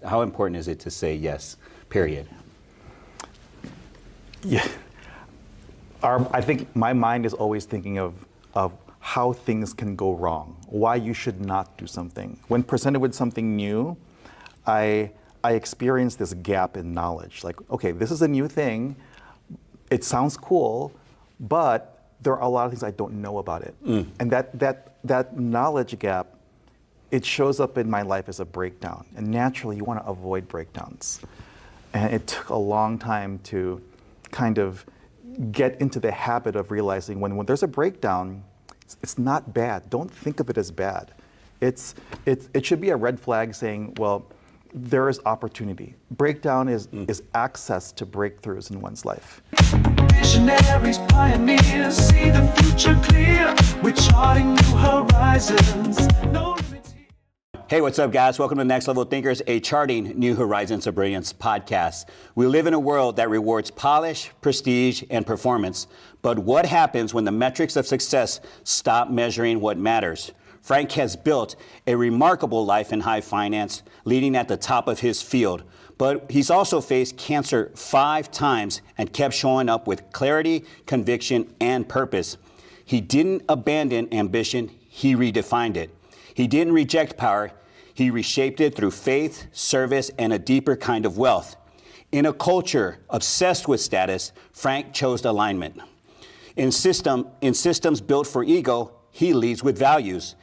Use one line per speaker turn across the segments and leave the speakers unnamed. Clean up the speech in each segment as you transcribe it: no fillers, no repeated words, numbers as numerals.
How important is it to say yes, period?
Yeah. I think my mind is always thinking of how things can go wrong, why you should not do something. When presented with something new, I experience this gap in knowledge. Like, okay, this is a new thing. It sounds cool, but there are a lot of things I don't know about it. And that knowledge gap, it shows up in my life as a breakdown. And naturally, you want to avoid breakdowns. And it took a long time to kind of get into the habit of realizing when there's a breakdown, it's not bad. Don't think of it as bad. It should be a red flag saying, well, there is opportunity. Breakdown is access to breakthroughs in one's life.
Visionaries, pioneers, see the future clear. We're charting new horizons. No limits here.
Hey, what's up, guys? Welcome to Next Level Thinkers, a Charting New Horizons of Brilliance podcast. We live in a world that rewards polish, prestige, and performance. But what happens when the metrics of success stop measuring what matters? Frank has built a remarkable life in high finance, leading at the top of his field. But he's also faced cancer 5 times and kept showing up with clarity, conviction, and purpose. He didn't abandon ambition, he redefined it. He didn't reject power, he reshaped it through faith, service, and a deeper kind of wealth. In a culture obsessed with status, Frank chose alignment. In systems built for ego, he leads with values.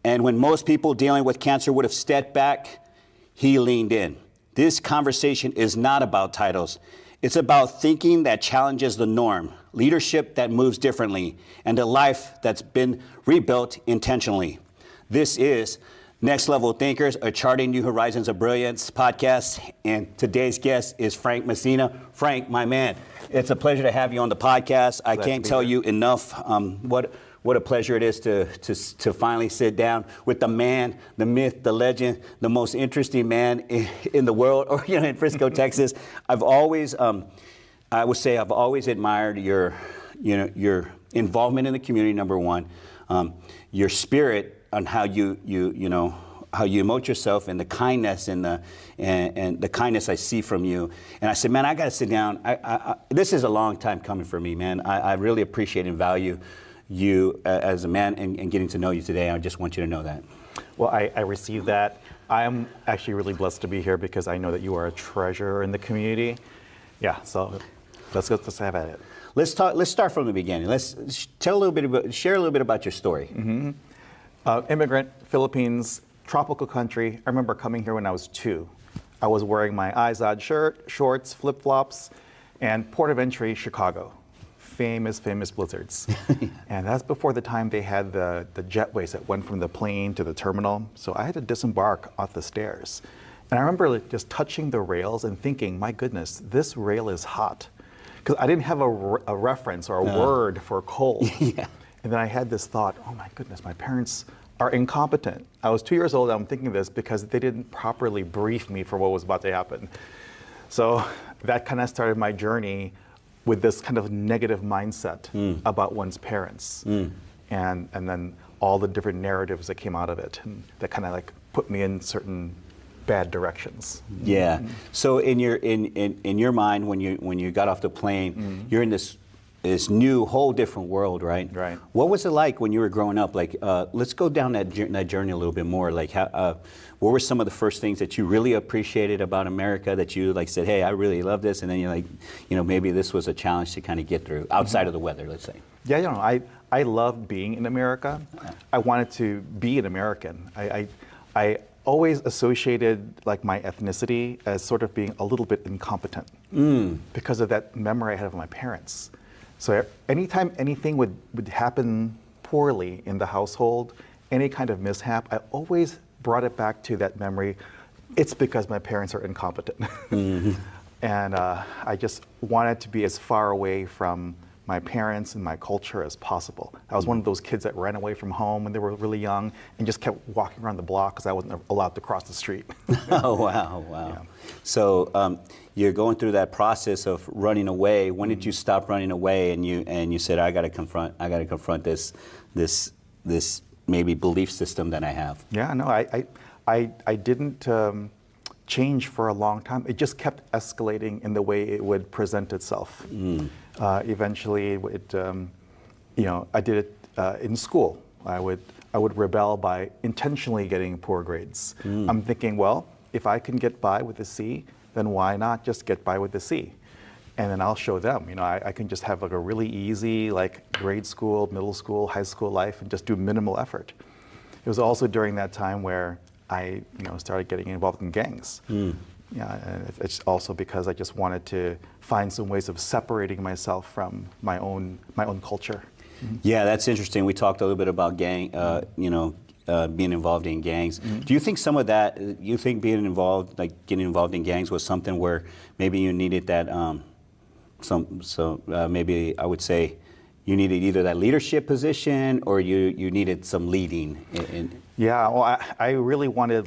And when most people dealing with cancer would have stepped back, he leaned in. This conversation is not about titles. It's about thinking that challenges the norm, leadership that moves differently, and a life that's been rebuilt intentionally. This is Next Level Thinkers, a Charting New Horizons of Brilliance podcast. And today's guest is Frank Mesina. Frank, my man, it's a pleasure to have you on the podcast. I can't tell you enough what a pleasure it is to finally sit down with the man, the myth, the legend, the most interesting man in the world, or in Frisco, Texas. I've always, I would say, I've always admired your involvement in the community. Number one, your spirit on how you emote yourself, and the kindness and the kindness I see from you. And I said, man, I got to sit down. This is a long time coming for me, man. I really appreciate and value you as a man and getting to know you today. I just want you to know that.
Well, I received that. I'm actually really blessed to be here because I know that you are a treasure in the community. Yeah, so let's have at it.
Let's start from the beginning. Let's share a little bit about your story.
Mm-hmm. Immigrant, Philippines, tropical country. I remember coming here when I was 2. I was wearing my Izod shirt, shorts, flip-flops, and port of entry, Chicago. Famous blizzards. And that's before the time they had the jetways that went from the plane to the terminal. So I had to disembark off the stairs. And I remember just touching the rails and thinking, my goodness, this rail is hot. Because I didn't have a reference or a word for cold.
Yeah.
And then I had this thought, oh my goodness, my parents are incompetent. I was 2 years old, I'm thinking this because they didn't properly brief me for what was about to happen. So that kind of started my journey with this kind of negative mindset about one's parents. And then all the different narratives that came out of it, and that kind of like put me in certain bad directions.
Yeah. So in your mind, when you got off the plane, you're in this new whole different world, right?
Right.
What was it like when you were growing up? Like, let's go down that journey a little bit more. Like, what were some of the first things that you really appreciated about America that you like said, hey, I really love this, and then you're like, maybe this was a challenge to kind of get through outside of the weather, let's say.
Yeah, I love being in America. I wanted to be an American. I always associated like my ethnicity as sort of being a little bit incompetent because of that memory I had of my parents. So anytime anything would happen poorly in the household, any kind of mishap, I always brought it back to that memory. It's because my parents are incompetent. And I just wanted to be as far away from my parents and my culture as possible. I was one of those kids that ran away from home when they were really young and just kept walking around the block because I wasn't allowed to cross the street.
Oh, wow. Yeah. So you're going through that process of running away. When did you stop running away and you said, I got to confront this maybe belief system that I have?
Yeah, no, I didn't change for a long time. It just kept escalating in the way it would present itself. Eventually, I did it in school. I would rebel by intentionally getting poor grades. I'm thinking, well, if I can get by with a C, then why not just get by with a C? And then I'll show them, I can just have like a really easy grade school, middle school, high school life and just do minimal effort. It was also during that time where I started getting involved in gangs. Yeah, and it's also because I just wanted to find some ways of separating myself from my own culture.
Yeah, that's interesting. We talked a little bit about being involved in gangs. Do you think some of that, being involved, getting involved in gangs was something where maybe you needed that, maybe I would say you needed either that leadership position or you needed some leading?
Yeah, well, I really wanted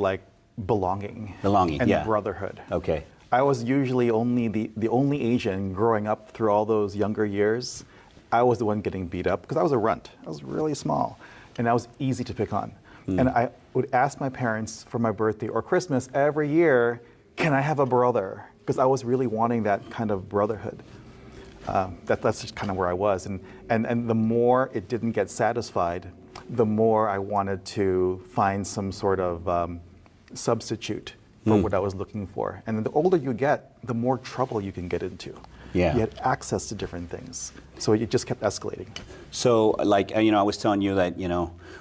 belonging and brotherhood.
Okay.
I was usually the only Asian growing up through all those younger years. I was the one getting beat up because I was a runt. I was really small, and I was easy to pick on. And I would ask my parents for my birthday or Christmas every year, can I have a brother? Because I was really wanting that kind of brotherhood. That's just kind of where I was. And the more it didn't get satisfied, the more I wanted to find some sort of substitute for what I was looking for. And the older you get, the more trouble you can get into.
Yeah.
You had access to different things. So it just kept escalating.
So I was telling you that,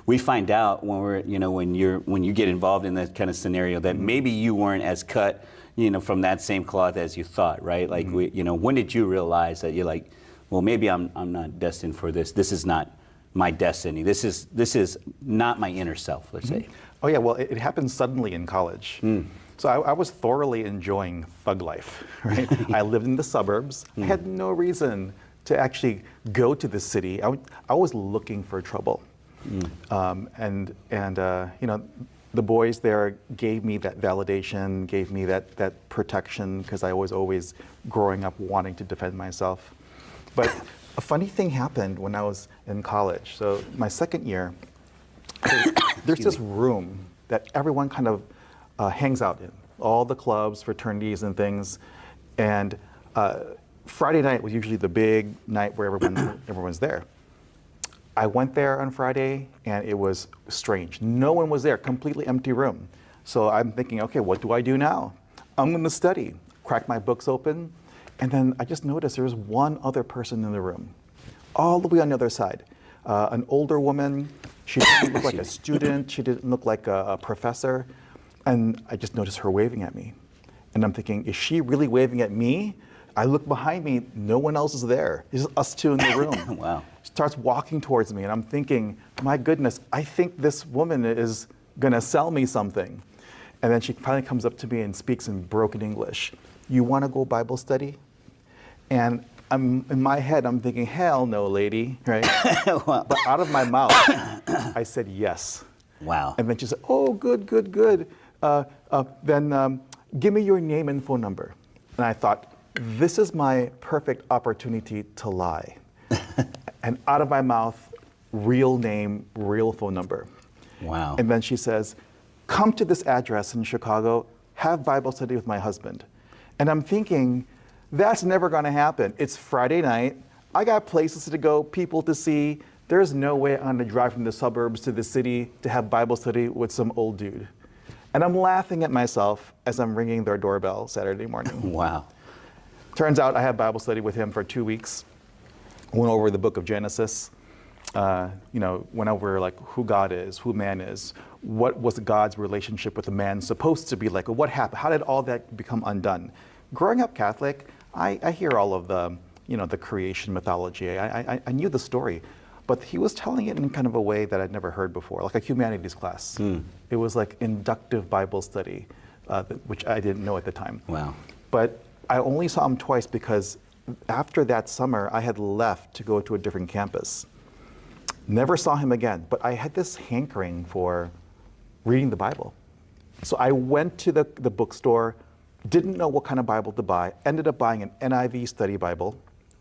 we find out when you get involved in that kind of scenario that maybe you weren't as cut, from that same cloth as you thought, right? When did you realize that you're like, well, maybe I'm not destined for this. This is not my destiny. This is not my inner self, let's say.
Oh yeah, well, it happened suddenly in college. So I was thoroughly enjoying thug life, right? I lived in the suburbs. I had no reason to actually go to the city. I was looking for trouble. The boys there gave me that validation, gave me that protection, because I was always growing up wanting to defend myself. But a funny thing happened when I was in college. So my second year, there's this room that everyone kind of hangs out in, all the clubs, fraternities and things. And Friday night was usually the big night where everyone's there. I went there on Friday and it was strange. No one was there, completely empty room. So I'm thinking, okay, what do I do now? I'm gonna study, crack my books open. And then I just noticed there was one other person in the room, all the way on the other side. An older woman. She didn't look like a student. She didn't look like a professor. And I just noticed her waving at me. And I'm thinking, is she really waving at me? I look behind me, no one else is there. It's just us two in the room.
Wow.
She starts walking towards me, and I'm thinking, my goodness, I think this woman is gonna sell me something. And then she finally comes up to me and speaks in broken English. You wanna go Bible study? And in my head, I'm thinking, hell no, lady, right?
Wow.
But out of my mouth, I said yes.
Wow.
And then she said, oh, good. Then give me your name and phone number. And I thought, this is my perfect opportunity to lie. And out of my mouth, real name, real phone number.
Wow.
And then she says, come to this address in Chicago, have Bible study with my husband. And I'm thinking, that's never gonna happen. It's Friday night, I got places to go, people to see. There's no way I'm gonna drive from the suburbs to the city to have Bible study with some old dude. And I'm laughing at myself as I'm ringing their doorbell Saturday morning.
Wow.
Turns out I had Bible study with him for 2 weeks. Went over the book of Genesis. Went over who God is, who man is, what was God's relationship with a man supposed to be like, what happened, how did all that become undone? Growing up Catholic, I hear all of the creation mythology. I knew the story, but he was telling it in kind of a way that I'd never heard before, like a humanities class. It was like inductive Bible study, which I didn't know at the time.
Wow.
But I only saw him twice because after that summer, I had left to go to a different campus. Never saw him again, but I had this hankering for reading the Bible. So I went to the bookstore, didn't know what kind of Bible to buy, ended up buying an NIV study Bible.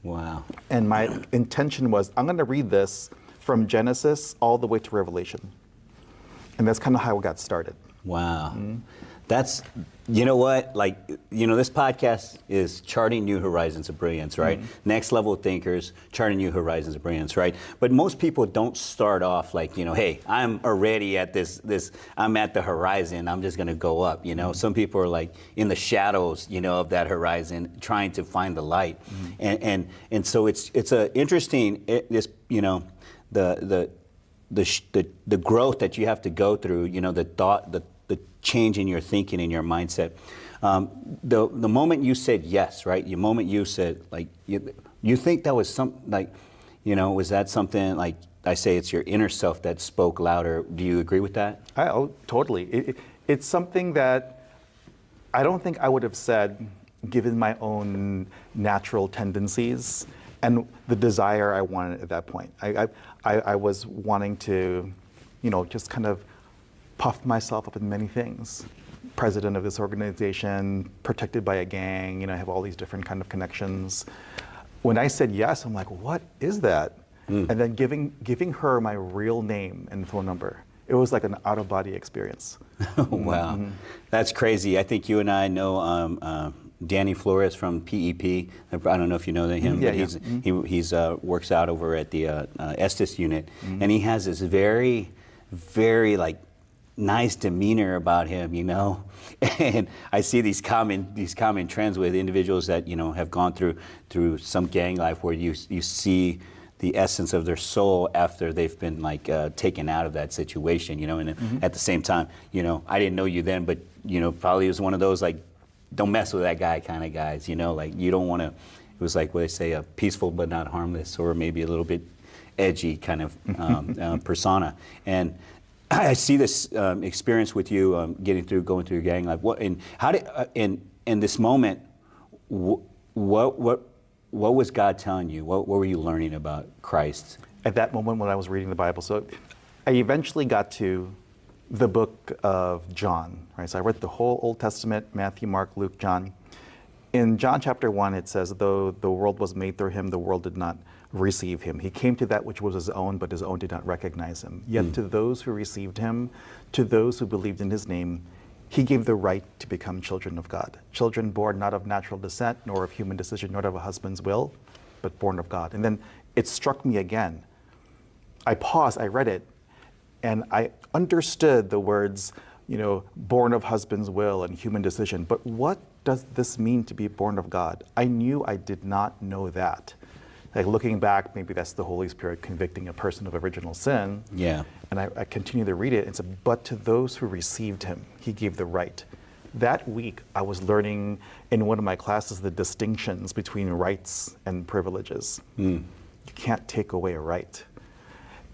Wow.
And my intention was, I'm gonna read this from Genesis all the way to Revelation. And that's kind of how it got started.
Wow. That's, you know what, like, this podcast is charting new horizons of brilliance, right? Next level thinkers, charting new horizons of brilliance, right? But most people don't start off like, hey, I'm already at I'm at the horizon, I'm just gonna go up, Some people are like in the shadows, of that horizon, trying to find the light. And so it's a interesting, the growth that you have to go through, the change in your thinking and your mindset. The moment you said yes, right? The moment you said, like, you think that was was that something like, I say it's your inner self that spoke louder. Do you agree with that?
Totally. It's something that I don't think I would have said given my own natural tendencies and the desire I wanted at that point. I was wanting to, just kind of puff myself up in many things. President of this organization, protected by a gang, I have all these different kind of connections. When I said yes, I'm like, what is that? And then giving her my real name and phone number, it was like an out-of-body experience.
Wow, that's crazy. I think you and I know Danny Flores from PEP. I don't know if you know him, but he's works out over at the Estes unit, and he has this very, very like nice demeanor about him, and I see these common trends with individuals that have gone through some gang life, where you see the essence of their soul after they've been like taken out of that situation, and at the same time, I didn't know you then, but probably was one of those like, don't mess with that guy kind of guys, like you don't want to. It was like what they say, a peaceful but not harmless, or maybe a little bit edgy kind of persona. And I see this experience with you going through your gang life. What and how did in this moment? What was God telling you? What were you learning about Christ
at that moment when I was reading the Bible? So I eventually got to the book of John. Right. So I read the whole Old Testament: Matthew, Mark, Luke, John. In John chapter 1, it says, "Though the world was made through him, the world did not receive him. He came to that which was his own, but his own did not recognize him. Yet to those who received him, to those who believed in his name, he gave the right to become children of God. Children born not of natural descent, nor of human decision, nor of a husband's will, but born of God." And then it struck me again. I paused, I read it, and I understood the words, born of husband's will and human decision. But what does this mean to be born of God? I knew I did not know that. Like looking back, maybe that's the Holy Spirit convicting a person of original sin.
Yeah.
And I continue to read it and said, but to those who received him, he gave the right. That week, I was learning in one of my classes the distinctions between rights and privileges. You can't take away a right.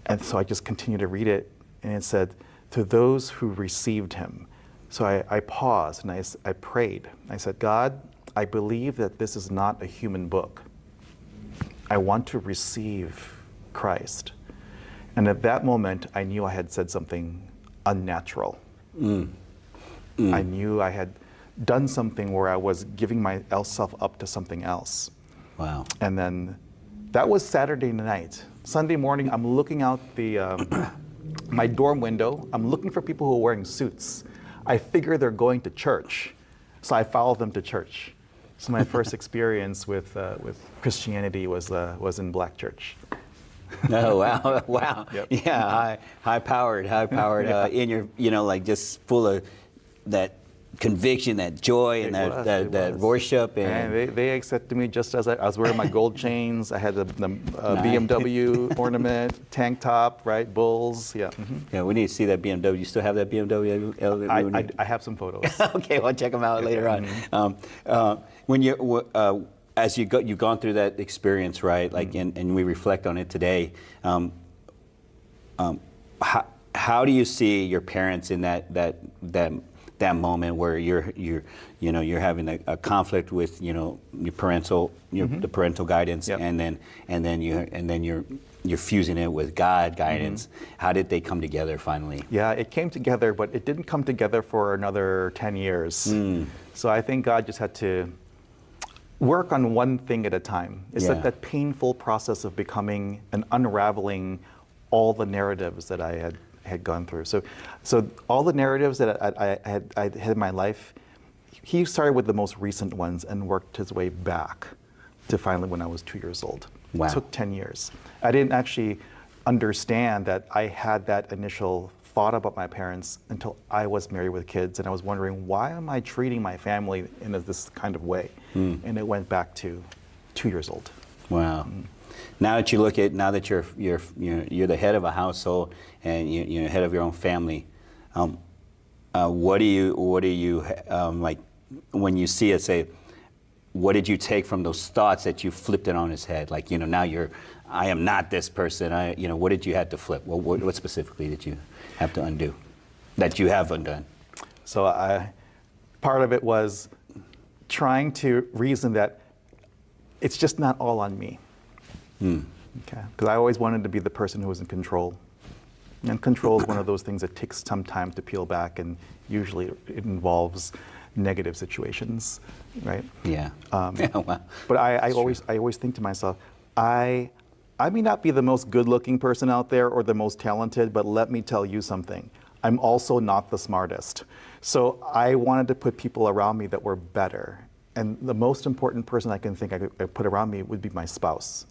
And so I just continued to read it, and it said, to those who received him. So I paused and I prayed. I said, God, I believe that this is not a human book. I want to receive Christ. And at that moment, I knew I had said something unnatural. I knew I had done something where I was giving myself up to something else.
Wow.
And then that was Saturday night. Sunday morning, I'm looking out my dorm window. I'm looking for people who are wearing suits. I figure they're going to church, so I follow them to church. So my first experience with Christianity was in black church.
Oh wow! Wow!
Yep.
Yeah, high powered,
Yeah.
in your, like just full of that conviction, that joy, and that worship.
And they accepted me just as I was wearing my gold chains. I had the BMW ornament, tank top, right? Bulls. Yeah.
Yeah, we need to see that BMW. You still have that BMW?
I have some photos.
Okay, we'll check them out later on. When as you've gone through that experience, right? Like, and we reflect on it today. How do you see your parents in that moment where you're having a conflict with your parental the parental guidance,
Yep.
and then you're fusing it with God guidance? How did they come together finally?
Yeah, it came together, but it didn't come together for another 10 years. So I think God just had to work on one thing at a time. It's like that painful process of becoming and unraveling all the narratives that I had gone through. So all the narratives that I had in my life, he started with the most recent ones and worked his way back to finally when I was 2 years old.
Wow.
It took 10 years. I didn't actually understand that I had that initial thought about my parents until I was married with kids, and I was wondering, why am I treating my family in this kind of way? And it went back to 2 years old.
Wow. Now that you look at, now that you're the head of a household and you're head of your own family, what do you like when you see it? Say, what did you take from those thoughts that you flipped it on his head? Like, now I am not this person. What did you have to flip? What specifically did you have to undo that you have undone?
So part of it was trying to reason that it's just not all on me. Okay, because I always wanted to be the person who was in control. And control is one of those things that takes some time to peel back, and usually it involves negative situations, right?
Yeah. Wow.
But I always think to myself, I may not be the most good-looking person out there or the most talented, but let me tell you something. I'm also not the smartest. So I wanted to put people around me that were better. And the most important person I can think I could put around me would be my spouse.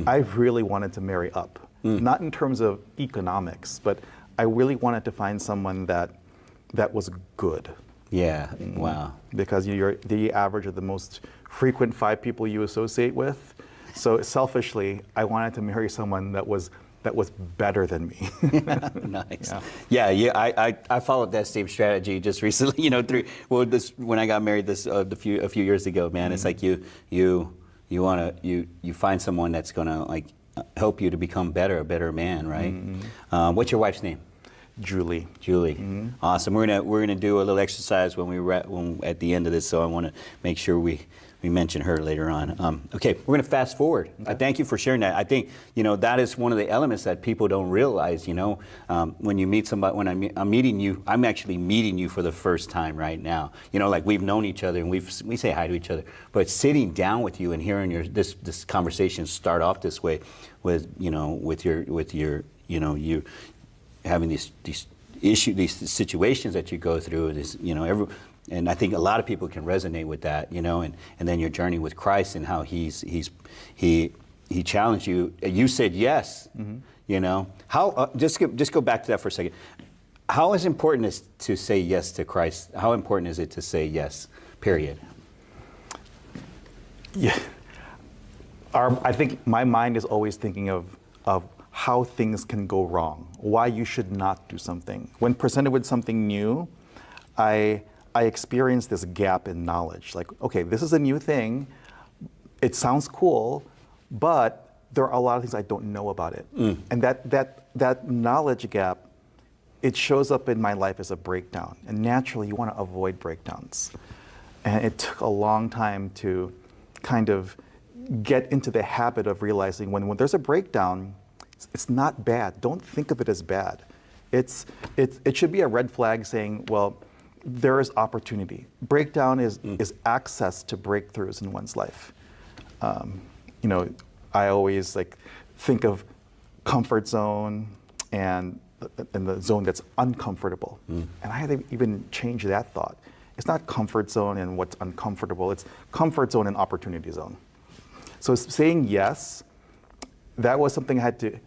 I really wanted to marry up. Not in terms of economics, but I really wanted to find someone that was good.
Yeah. Wow.
Because you're the average of the most frequent 5 people you associate with. So selfishly, I wanted to marry someone that was better than me.
Nice. Yeah. I followed that same strategy just recently. When I got married a few years ago, man. It's like you find someone that's gonna like help you to become a better man, right? What's your wife's name?
Julie.
Awesome. We're gonna do a little exercise when at the end of this. So I want to make sure we mention her later on. Okay, we're gonna fast forward. Okay. I thank you for sharing that. I think that is one of the elements that people don't realize. When you meet somebody, when I'm meeting you, I'm actually meeting you for the first time right now. Like we've known each other and we say hi to each other, but sitting down with you and hearing this conversation start off this way, with your you having these issues, these situations that you go through, and I think a lot of people can resonate with that, and then your journey with Christ and how he challenged you. You said yes, How just go back to that for a second. How is important is to say yes to Christ? How important is it to say yes? Period.
Yeah, I think my mind is always thinking of how things can go wrong, why you should not do something. When presented with something new, I experienced this gap in knowledge. Like, okay, this is a new thing. It sounds cool, but there are a lot of things I don't know about it. And that knowledge gap, it shows up in my life as a breakdown. And naturally, you want to avoid breakdowns. And it took a long time to kind of get into the habit of realizing when there's a breakdown, it's not bad. Don't think of it as bad. It should be a red flag saying, well, there is opportunity. Breakdown is access to breakthroughs in one's life. I always think of comfort zone and the zone that's uncomfortable. And I had to even change that thought. It's not comfort zone and what's uncomfortable. It's comfort zone and opportunity zone. So saying yes, that was something I had to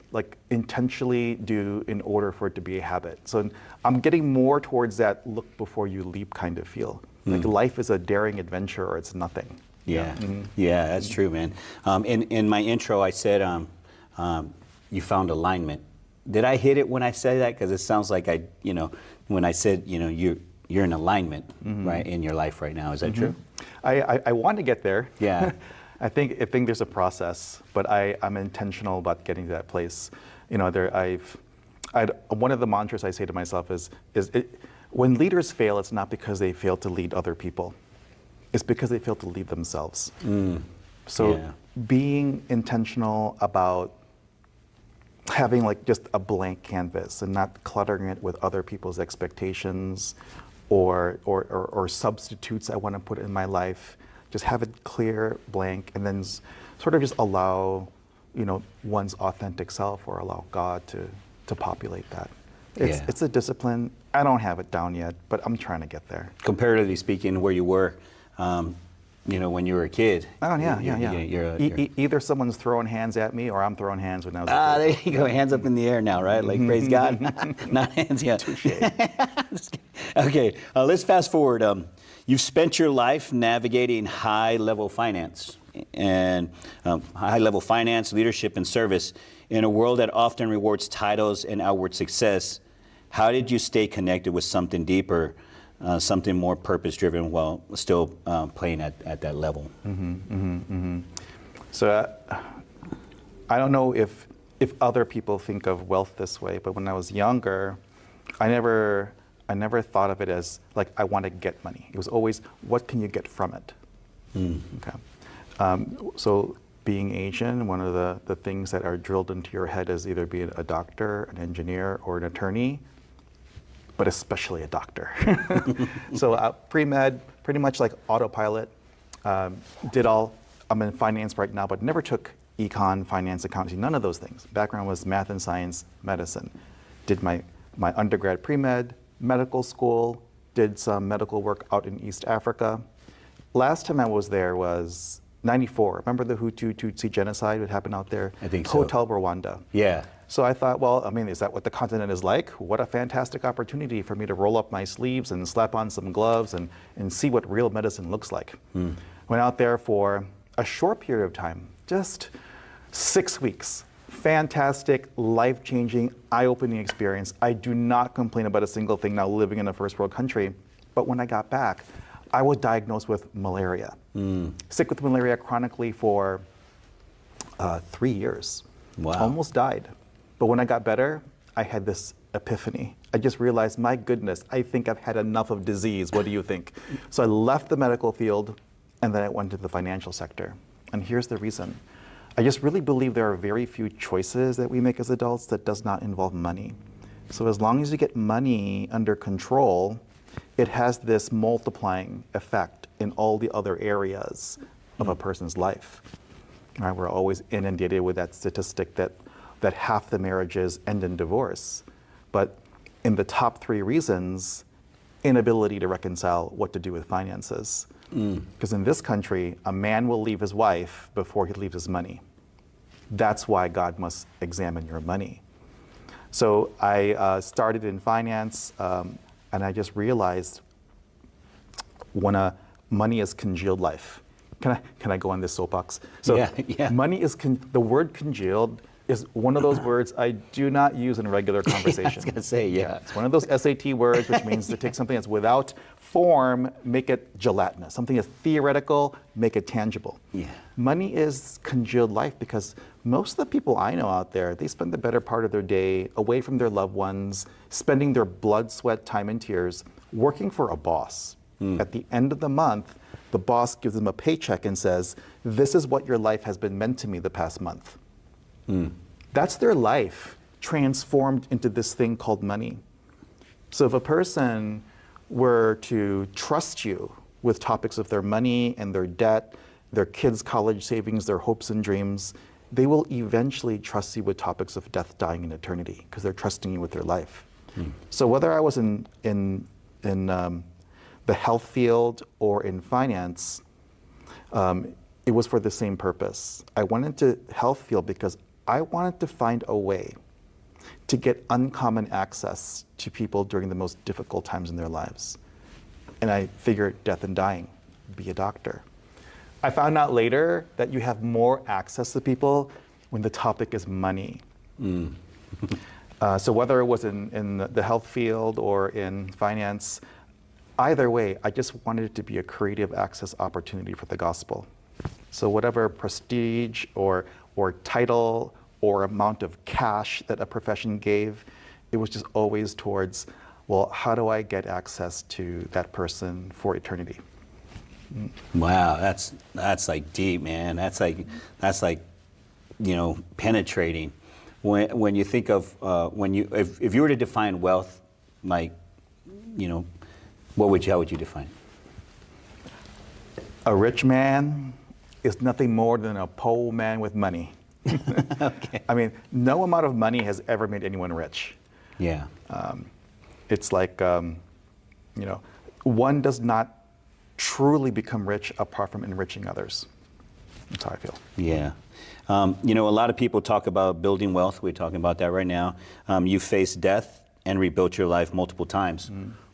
intentionally do in order for it to be a habit. So I'm getting more towards that look before you leap kind of feel. Like life is a daring adventure or it's nothing.
Yeah, yeah, that's true, man. In my intro, I said you found alignment. Did I hit it when I said that? Because it sounds like when I said you're in alignment, right, in your life right now. Is that true?
I want to get there.
Yeah.
I think there's a process, but I'm intentional about getting to that place. One of the mantras I say to myself is when leaders fail, it's not because they fail to lead other people. It's because they fail to lead themselves. So being intentional about having just a blank canvas and not cluttering it with other people's expectations or substitutes I want to put in my life. Just have it clear, blank, and then sort of just allow, one's authentic self or allow God to populate that. It's a discipline. I don't have it down yet, but I'm trying to get there.
Comparatively speaking, where you were, when you were a kid.
Oh, yeah.
You're
Either someone's throwing hands at me or I'm throwing hands when I was a kid.
there you go. Hands up in the air now, right? Like, praise God. Not hands yet.
Touche.
Okay, let's fast forward. You've spent your life navigating high-level finance leadership, and service in a world that often rewards titles and outward success. How did you stay connected with something deeper, something more purpose-driven, while still playing at that level?
So I don't know if other people think of wealth this way, but when I was younger, I never thought of it as like I want to get money. It was always, what can you get from it? Okay. So being Asian, one of the things that are drilled into your head is either being a doctor, an engineer, or an attorney, but especially a doctor. So pre-med, pretty much like autopilot, I'm in finance right now, but never took econ, finance, accounting, none of those things. Background was math and science, medicine. Did my undergrad pre-med, medical school, did some medical work out in East Africa. Last time I was there was 94. Remember the Hutu-Tutsi genocide that happened out there?
I think so.
Hotel Rwanda.
Yeah.
So I thought, well, is that what the continent is like? What a fantastic opportunity for me to roll up my sleeves and slap on some gloves and see what real medicine looks like. Went out there for a short period of time, just 6 weeks. Fantastic, life-changing, eye-opening experience. I do not complain about a single thing now living in a first world country. But when I got back, I was diagnosed with malaria. Sick with malaria chronically for 3 years.
Wow.
Almost died. But when I got better, I had this epiphany. I just realized, my goodness, I think I've had enough of disease. What do you think? So I left the medical field, and then I went to the financial sector. And here's the reason. I just really believe there are very few choices that we make as adults that does not involve money. So as long as you get money under control, it has this multiplying effect in all the other areas of a person's life. Right? We're always inundated with that statistic that half the marriages end in divorce. But in the top 3 reasons, inability to reconcile what to do with finances. Because in this country, a man will leave his wife before he leaves his money. That's why God must examine your money. So I started in finance, and I just realized when money is congealed life. Can I go on this soapbox? So
yeah.
Money is the word congealed is one of those words I do not use in regular conversation.
I was going to say, yeah.
It's one of those SAT words, which means to take something that's without form, make it gelatinous. Something that's theoretical, make it tangible.
Yeah.
Money is congealed life because most of the people I know out there, they spend the better part of their day away from their loved ones, spending their blood, sweat, time, and tears working for a boss. At the end of the month, the boss gives them a paycheck and says, this is what your life has been meant to me the past month. That's their life transformed into this thing called money. So if a person were to trust you with topics of their money and their debt, their kids' college savings, their hopes and dreams, they will eventually trust you with topics of death, dying, and eternity because they're trusting you with their life. So whether I was in the health field or in finance, it was for the same purpose. I went into health field because I wanted to find a way to get uncommon access to people during the most difficult times in their lives. And I figured death and dying, be a doctor. I found out later that you have more access to people when the topic is money. So whether it was in the health field or in finance, either way, I just wanted it to be a creative access opportunity for the gospel. So whatever prestige or title or amount of cash that a profession gave, it was just always towards, well, how do I get access to that person for eternity?
Wow, that's like deep, man. That's like penetrating. When you think of if you were to define wealth, like, how would you define it?
A rich man is nothing more than a poor man with money.
Okay.
I mean, no amount of money has ever made anyone rich.
Yeah.
It's like, one does not truly become rich apart from enriching others. That's how I feel.
Yeah. A lot of people talk about building wealth. We're talking about that right now. You faced death and rebuilt your life multiple times.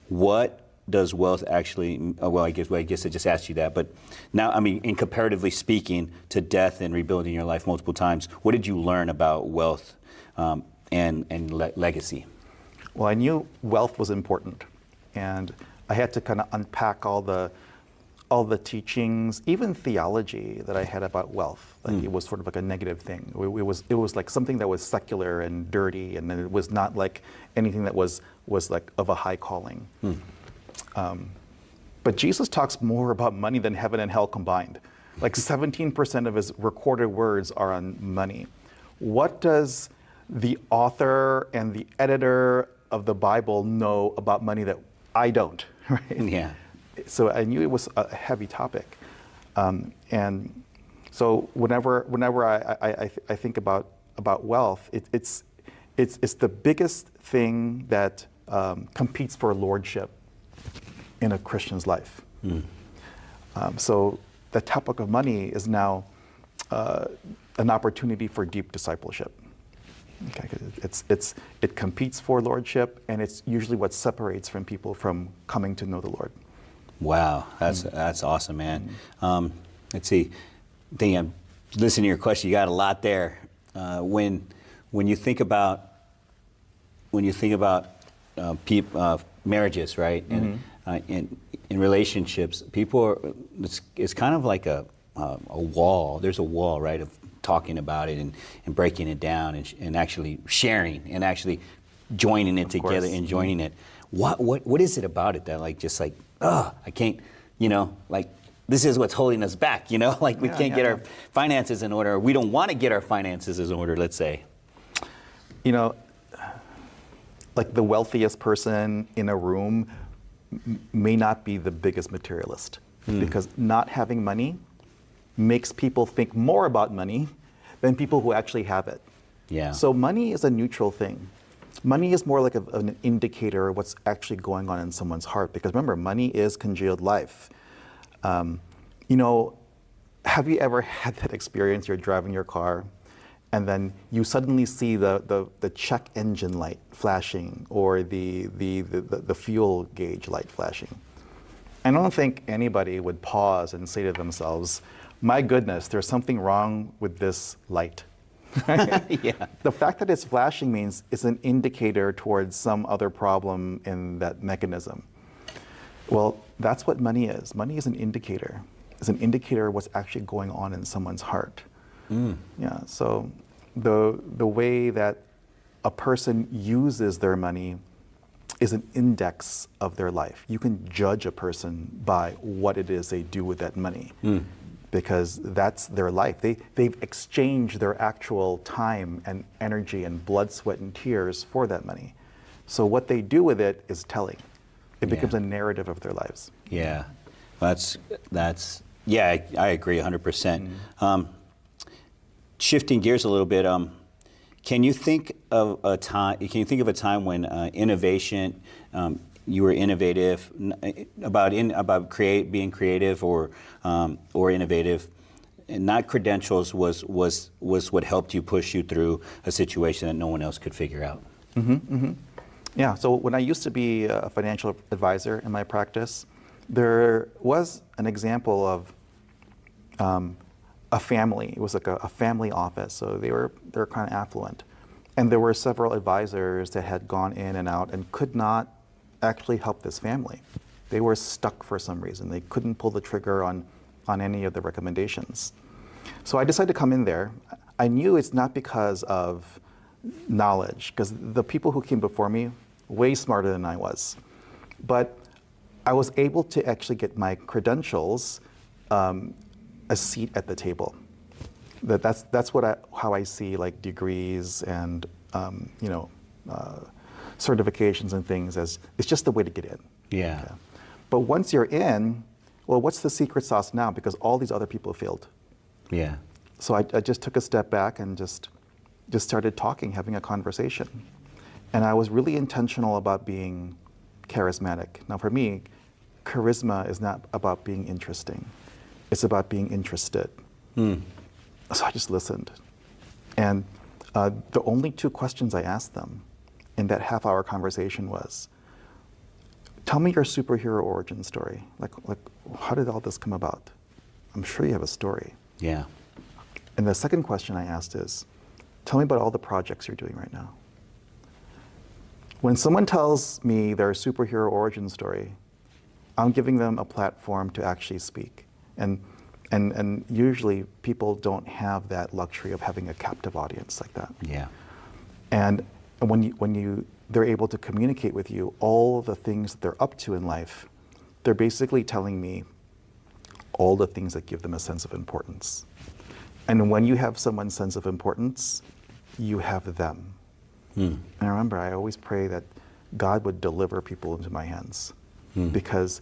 What does wealth actually, well, I guess I just asked you that, but now, in comparatively speaking to death and rebuilding your life multiple times, what did you learn about wealth and legacy?
Well, I knew wealth was important, and I had to kind of unpack all the teachings, even theology that I had about wealth. Like it was sort of like a negative thing. It was like something that was secular and dirty, and then it was not like anything that was like of a high calling. But Jesus talks more about money than heaven and hell combined. Like 17% of his recorded words are on money. What does the author and the editor of the Bible know about money that I don't, right?
Yeah.
So I knew it was a heavy topic. And so whenever I think about wealth, it's the biggest thing that competes for lordship in a Christian's life. So the topic of money is now an opportunity for deep discipleship. Okay, 'cause it competes for lordship, and it's usually what separates from people from coming to know the Lord.
Wow, that's awesome, man. Let's see. I'm listening to your question. You got a lot there. When you think about marriages, right, and in relationships, it's kind of like a wall. There's a wall, right, of talking about it and breaking it down and actually sharing and actually joining it together and joining it. What is it about it that I can't, this is what's holding us back, we can't get our finances in order. We don't want to get our finances in order, let's say.
Like the wealthiest person in a room may not be the biggest materialist, because not having money makes people think more about money than people who actually have it.
Yeah.
So money is a neutral thing. Money is more like an indicator of what's actually going on in someone's heart, because remember, money is congealed life. Have you ever had that experience? You're driving your car, and then you suddenly see the check engine light flashing, or the fuel gauge light flashing. I don't think anybody would pause and say to themselves, my goodness, there's something wrong with this light.
Yeah.
The fact that it's flashing means it's an indicator towards some other problem in that mechanism. Well, that's what money is. Money is an indicator. It's an indicator of what's actually going on in someone's heart. Yeah. So the way that a person uses their money is an index of their life. You can judge a person by what it is they do with that money. Because that's their life. They've exchanged their actual time and energy and blood, sweat, and tears for that money. So what they do with it is telling. It becomes a narrative of their lives.
Yeah, I agree 100%. Shifting gears a little bit, can you think of a time when innovation, you were innovative about being creative or innovative, and not credentials was what helped you push you through a situation that no one else could figure out?
Yeah, so when I used to be a financial advisor in my practice, there was an example of a family. It was like a family office, so they were kind of affluent. And there were several advisors that had gone in and out and could not actually help this family. They were stuck for some reason. They couldn't pull the trigger on any of the recommendations. So I decided to come in there. I knew it's not because of knowledge, because the people who came before me, way smarter than I was. But I was able to actually get my credentials a seat at the table. That's how I see like degrees and certifications and things, as it's just the way to get in.
Yeah.
Okay. But once you're in, well, what's the secret sauce now? Because all these other people failed.
Yeah.
So I just took a step back and just started talking, having a conversation. And I was really intentional about being charismatic. Now for me, charisma is not about being interesting. It's about being interested. So I just listened. And the only two questions I asked them in that half-hour conversation was, tell me your superhero origin story. Like, how did all this come about? I'm sure you have a story.
Yeah.
And the second question I asked is, tell me about all the projects you're doing right now. When someone tells me their superhero origin story, I'm giving them a platform to actually speak. And usually people don't have that luxury of having a captive audience like that.
Yeah.
And when they're able to communicate with you all the things that they're up to in life, they're basically telling me all the things that give them a sense of importance. And when you have someone's sense of importance, you have them. And remember, I always pray that God would deliver people into my hands, because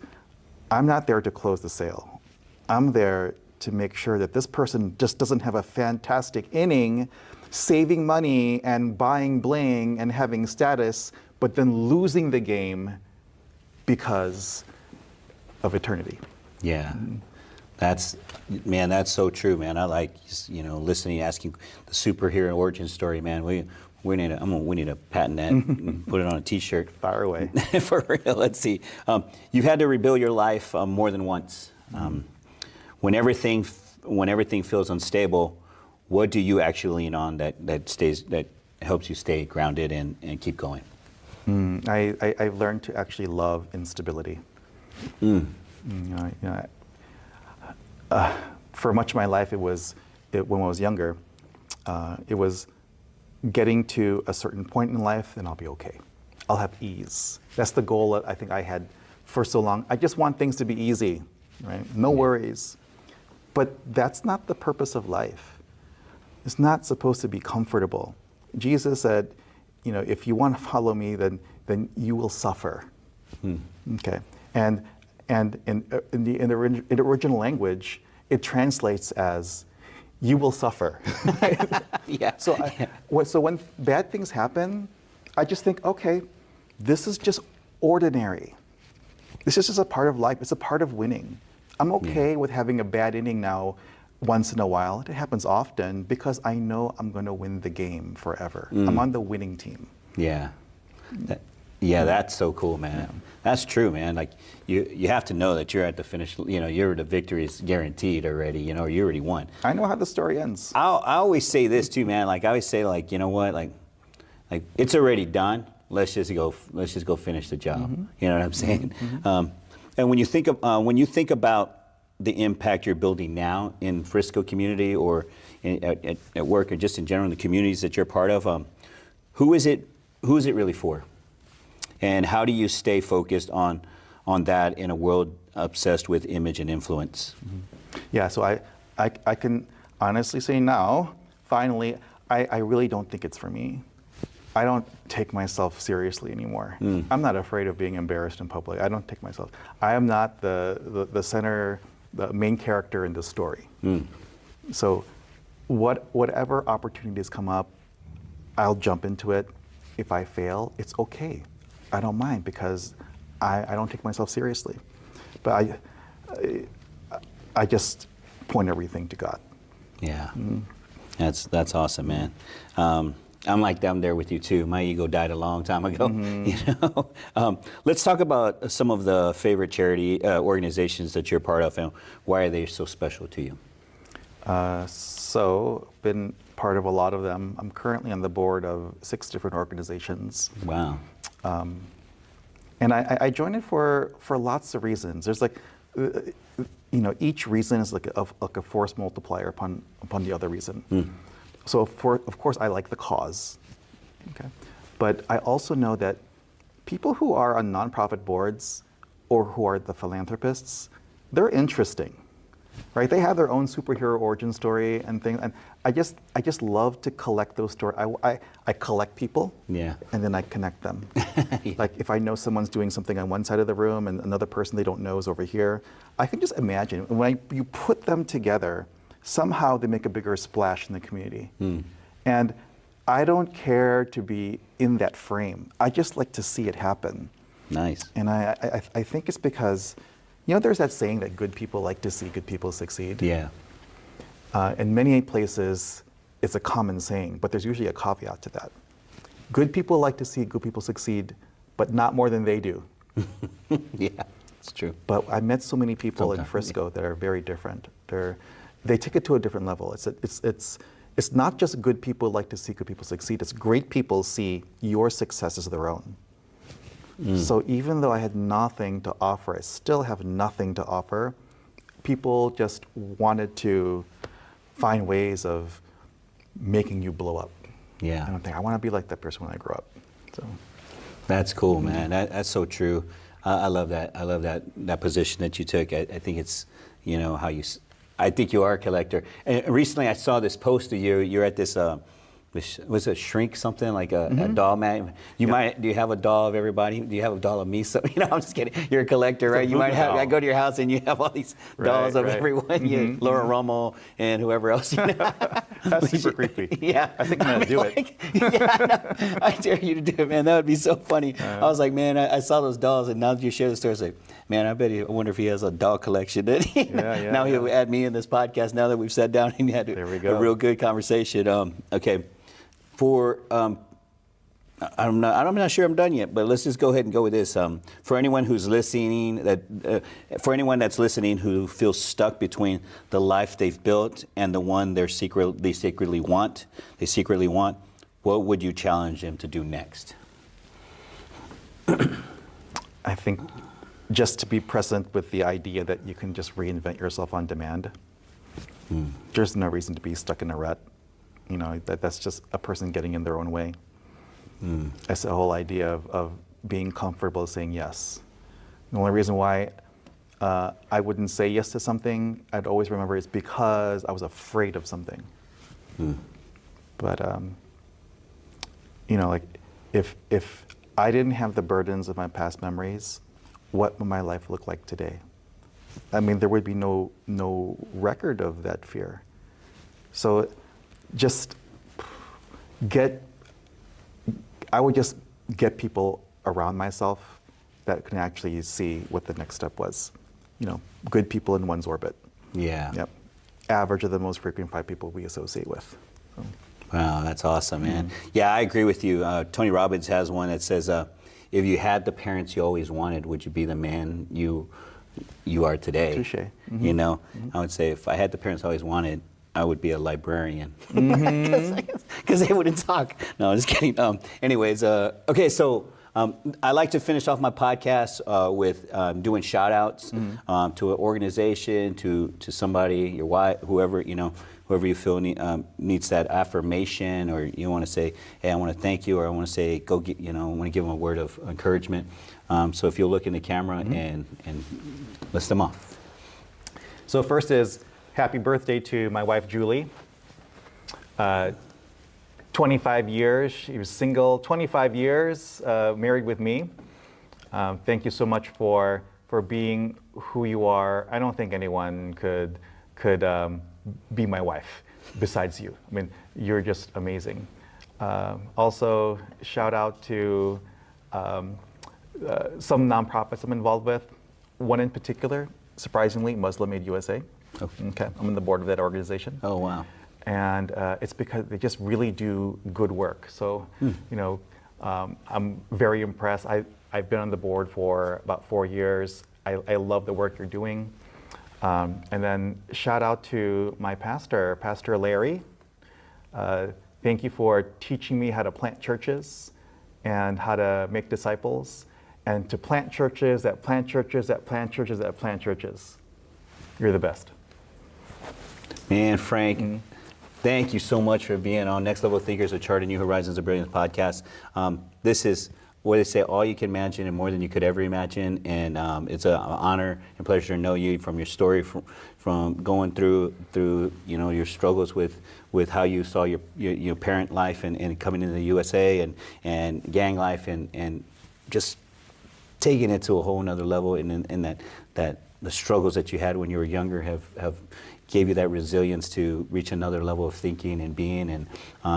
I'm not there to close the sale. I'm there to make sure that this person just doesn't have a fantastic inning saving money and buying bling and having status, but then losing the game because of eternity.
Yeah. That's so true, man. I like, listening, asking the superhero origin story, man. We need to patent that and put it on a T-shirt.
Fire away.
For real. Let's see. You've had to rebuild your life more than once. When everything feels unstable, what do you actually lean on that helps you stay grounded and keep going?
I've learned to actually love instability. For much of my life, when I was younger, it was getting to a certain point in life, then I'll be okay. I'll have ease. That's the goal that I think I had for so long. I just want things to be easy, right? No worries. But that's not the purpose of life. It's not supposed to be comfortable. Jesus said, if you want to follow me, then you will suffer. Okay. And in the original language, it translates as, you will suffer.
Yeah.
So when bad things happen, I just think, okay, this is just ordinary. This is just a part of life. It's a part of winning. I'm okay with having a bad inning now once in a while. It happens often because I know I'm going to win the game forever. I'm on the winning team.
Yeah. That's so cool, man. Yeah. That's true, man. Like you have to know that you're at the finish. The victory is guaranteed already. You already won.
I know how the story ends.
I always say this too, man. Like I always say, like, you know what, like it's already done. Let's just go finish the job. You know what I'm saying? And when you think about the impact you're building now in Frisco community or at work or just in general in the communities that you're part of, who is it really for? And how do you stay focused on that in a world obsessed with image and influence?
Yeah, so I can honestly say now, finally, I really don't think it's for me. I don't take myself seriously anymore. I'm not afraid of being embarrassed in public. I don't take myself. I am not the center, the main character in this story. So whatever opportunities come up, I'll jump into it. If I fail, it's okay. I don't mind because I don't take myself seriously. But I just point everything to God.
Yeah, that's awesome, man. I'm like I'm there with you too. My ego died a long time ago. Let's talk about some of the favorite charity organizations that you're part of and why are they so special to you?
So been part of a lot of them. I'm currently on the board of 6 different organizations.
Wow.
And I joined it for lots of reasons. There's each reason is like a force multiplier upon the other reason. So of course I like the cause, okay? But I also know that people who are on nonprofit boards or who are the philanthropists, they're interesting, right? They have their own superhero origin story and things, and I just love to collect those stories. I collect people, and then I connect them. Like if I know someone's doing something on one side of the room and another person they don't know is over here, I can just imagine when you put them together, somehow they make a bigger splash in the community. And I don't care to be in that frame. I just like to see it happen.
Nice.
And I think it's because, there's that saying that good people like to see good people succeed.
Yeah.
In many places, it's a common saying, but there's usually a caveat to that. Good people like to see good people succeed, but not more than they do.
Yeah, it's true.
But I met so many people in
Sometimes,
Frisco that are very different. They take it to a different level. It's not just good people like to see good people succeed. It's great people see your success as their own. So even though I had nothing to offer, I still have nothing to offer. People just wanted to find ways of making you blow up.
Yeah.
I don't think I want to be like that person when I grow up. So
That's cool, man. That's so true. I love that. I love that position that you took. I think it's, how you. I think you are a collector. And recently, I saw this post of you. You're at this. Was it shrink something like a doll man? Do you have a doll of everybody? Do you have a doll of me? So I'm just kidding. You're a collector, right? You might have. I go to your house and you have all these dolls of everyone. You, Laura Romo and whoever else.
That's super creepy.
Yeah,
I think I'm gonna do it.
Yeah, I dare you to do it, man. That would be so funny. I was like, man, I saw those dolls, and now that you share the story, I was like, man, I wonder if he has a doll collection. Now he'll add me in this podcast. Now that we've sat down and had a real good conversation. Okay. I'm not sure I'm done yet, but let's just go ahead and go with this. For anyone who's listening, for anyone that's listening who feels stuck between the life they've built and the one they secretly want, what would you challenge them to do next?
I think just to be present with the idea that you can just reinvent yourself on demand. There's no reason to be stuck in a rut. That's just a person getting in their own way. That's the whole idea of being comfortable saying yes. The only reason why I wouldn't say yes to something, I'd always remember, is because I was afraid of something. But if I didn't have the burdens of my past memories, what would my life look like today? I mean, there would be no record of that fear. So just I would just get people around myself that can actually see what the next step was. Good people in one's orbit.
Yeah.
Yep. Average of the most frequent 5 people we associate with. So.
Wow, that's awesome, man. Yeah, I agree with you. Tony Robbins has one that says, if you had the parents you always wanted, would you be the man you are today?
Touché.
I would say if I had the parents I always wanted, I would be a librarian because they wouldn't talk. No, I'm just kidding. Anyways, okay, so I like to finish off my podcast with doing shout outs to an organization, to somebody, your wife, whoever you feel needs that affirmation, or you want to say, hey, I want to thank you, or I want to say, I want to give them a word of encouragement. So if you'll look in the camera and list them off.
So first is, happy birthday to my wife, Julie. 25 years, she was single, 25 years, married with me. Thank you so much for being who you are. I don't think anyone could be my wife besides you. I mean, you're just amazing. Also, shout out to some nonprofits I'm involved with. One in particular, surprisingly, Muslim Aid USA. Okay, I'm on the board of that organization.
Oh, wow.
And it's because they just really do good work. So, I'm very impressed. I've been on the board for about 4 years. I love the work you're doing. And then shout out to my pastor, Pastor Larry. Thank you for teaching me how to plant churches and how to make disciples, and to plant churches that plant churches that plant churches that plant churches. You're the best.
Man, Frank, thank you so much for being on Next Level Thinkers with Charting New Horizons of Brilliance podcast. This is what they say, all you can imagine and more than you could ever imagine. And it's an honor and pleasure to know you from your story, from going through your struggles with how you saw your parent life and coming into the USA and gang life and just taking it to a whole nother level, and that the struggles that you had when you were younger have gave you that resilience to reach another level of thinking and being. And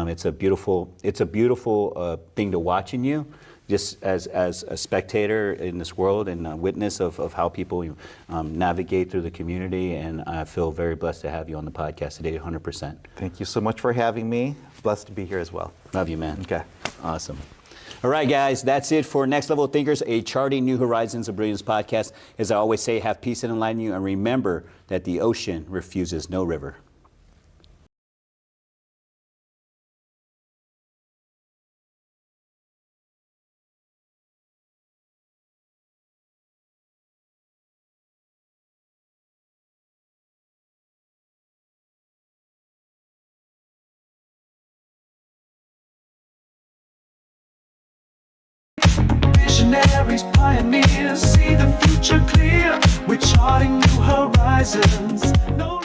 it's a beautiful thing to watch in you, just as a spectator in this world and a witness of how people navigate through the community. And I feel very blessed to have you on the podcast today, 100%.
Thank you so much for having me. Blessed to be here as well.
Love you, man.
Okay.
Awesome. All right, guys, that's it for Next Level Thinkers, a Charting New Horizons of Brilliance podcast. As I always say, have peace and enlighten you, and remember that the ocean refuses no river.
Visionaries, pioneers, see the future clear. We're charting new horizons. No